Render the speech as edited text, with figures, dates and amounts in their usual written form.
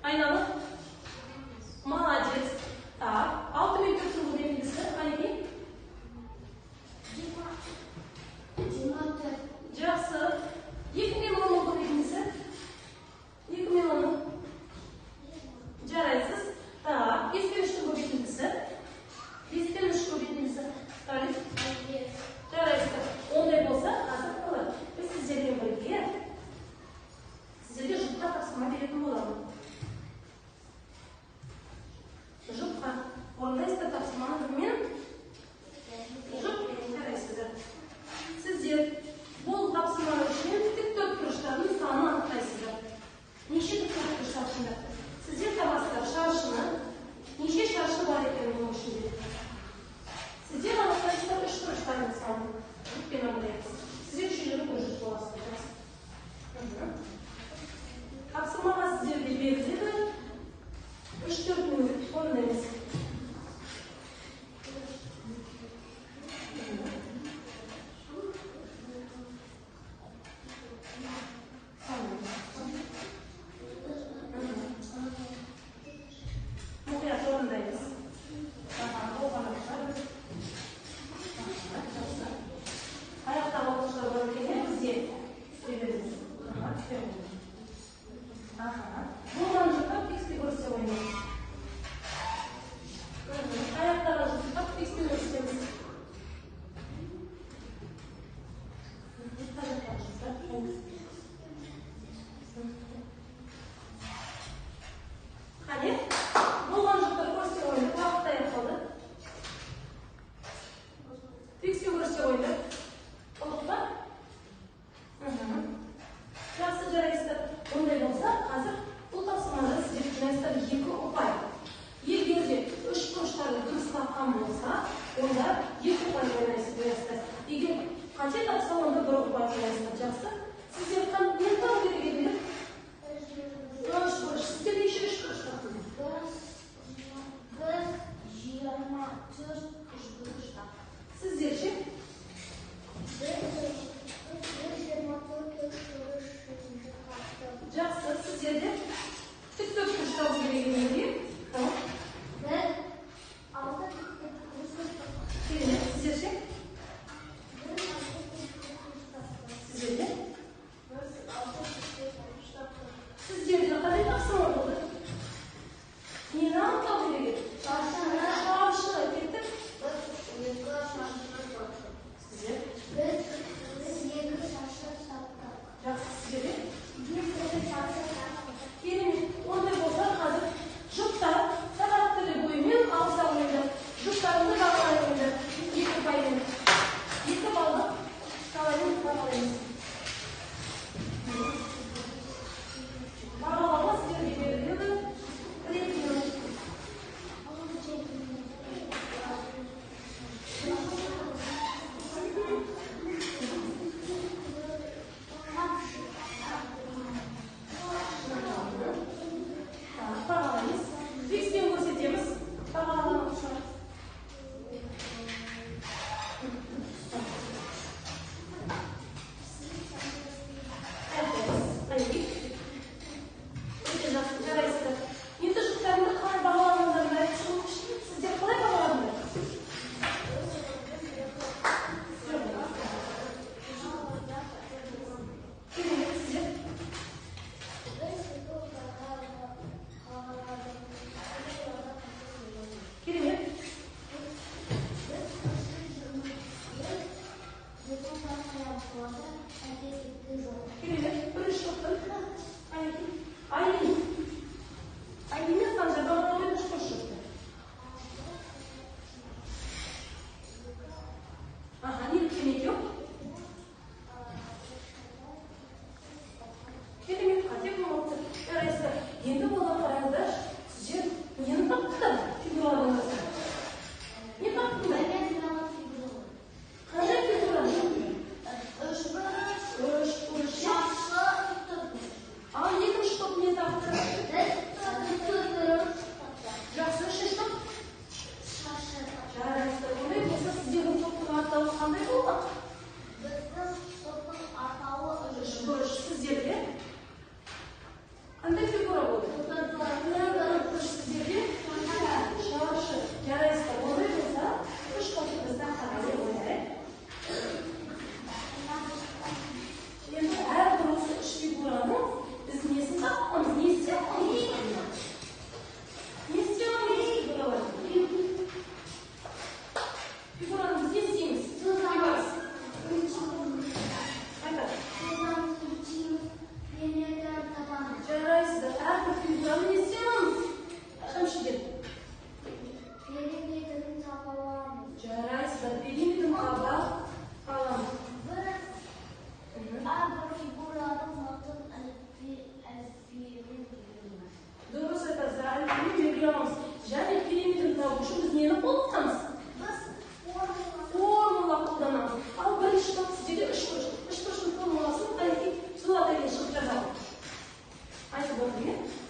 Aynalı. Молодец. Так. 6 мектептің бұл белгісі. Қанеке? Жақсы. 2 мен 10 бұл белгісі. 2 мен 10. Жарайсыз. Так. 5 пен 3-тің бұл белгісі. 5 пен 3 бұл белгісі. Жарайсыз. Ондай болса, қазір болады. Біз сіздермен бірге. Сіздерге жұпқа тапсырма беретін боламын. Жұпқа. Орындайсыздар тапсырманы бірмен? Жұп, жарайсыздар. Сіздер бұл тапсырманы үшін тіктөртбұрыштардың санын анықтайсыздар. Неше тіктөртбұрыштар ішінде? Сіздер табасыздар шаршыны. Неше шаршы бар екен оның ішінде? Сіздер анықтайсыздар үш бұрыштардың санын. Жұппен анықтайсыз. Сіздер үшеулері көзі боласыздар. Тапсырмаға сіздерге беріледі. 3-4 минут орындаймыз. Мұқият орындаймыз. Аяқтағы оқушылар бар екен, бізде береміз. Болған жұқтап тексті көрсе ойнаймыз. Аяқтағы жұқтап тексті көрсеміз. Қане? Болған жұқтар көрсе ойнап, уақытта аяқталды. Тексті көрсе ойнап. Ұлықта? Жақсы жарайсыздар. Ондай болса, қазір бұл тапсырмада сіздер жинайсыздар 2 ұпай. Егер де 3 бұрыштарды дұрыс тапқан болса, онда 2 ұпай жинайсыздар. Егер қате тапса, онда 1 ұпай жинайсыздар. Жақсы. Сіздер не тау керек едіңдер? 3 бұрыш. Сіздер неше 3 бұрыш таптыңыз? 1, 20, 4 бұрыш. Сіздер ше? Жақсы, сіздерде тіктөп бұрыштау керегенде. Керемет, сіздер ше? Сіздерде? Сіздерде қандай тапсырма болды? Нені анықтау керек? Шаршы. Кеттік? Сіздер? Жақсы, сіздерде? Керемет. Ондай болса, қазір жұптар сағат тілі бойымен алыса ойындар. Жұптарымды бағалай ойындар. 2 ұпаймен. 2 балды қалайын бағалаймыз. Бағалауға сіздерге беріледі. 1 минут. Бағалаймыз. Фикспен көрсетеміз. Бағаланып шығар. Өте жақсы, жарайсыздар. Енді жұптарымды қалай бағаланғандарын айтып сіздер қалай бағаландыңдар? Керемет, сіздер? Керемет. Керемет. Бірінші жұптың. Айлин. Айлинмен қанша бағалаумен 3 бұрыш жұпты. Нелік кемек жоқ? Керемет, қате болмапты. Жарайсыздар. Енді болған қараңыздар. Сіздер нені таптыңдар? Фигураладыңыздар. Не таптыңдар? Қандай фигураны? 3 бұрыш. Ал екінші топ не тапты? Жақсы, 3 топ? Жарайсыздар. Ондай болса, сіздердің топтың атауы қандай болмақ? Сіздерде қандай фигура болды? деген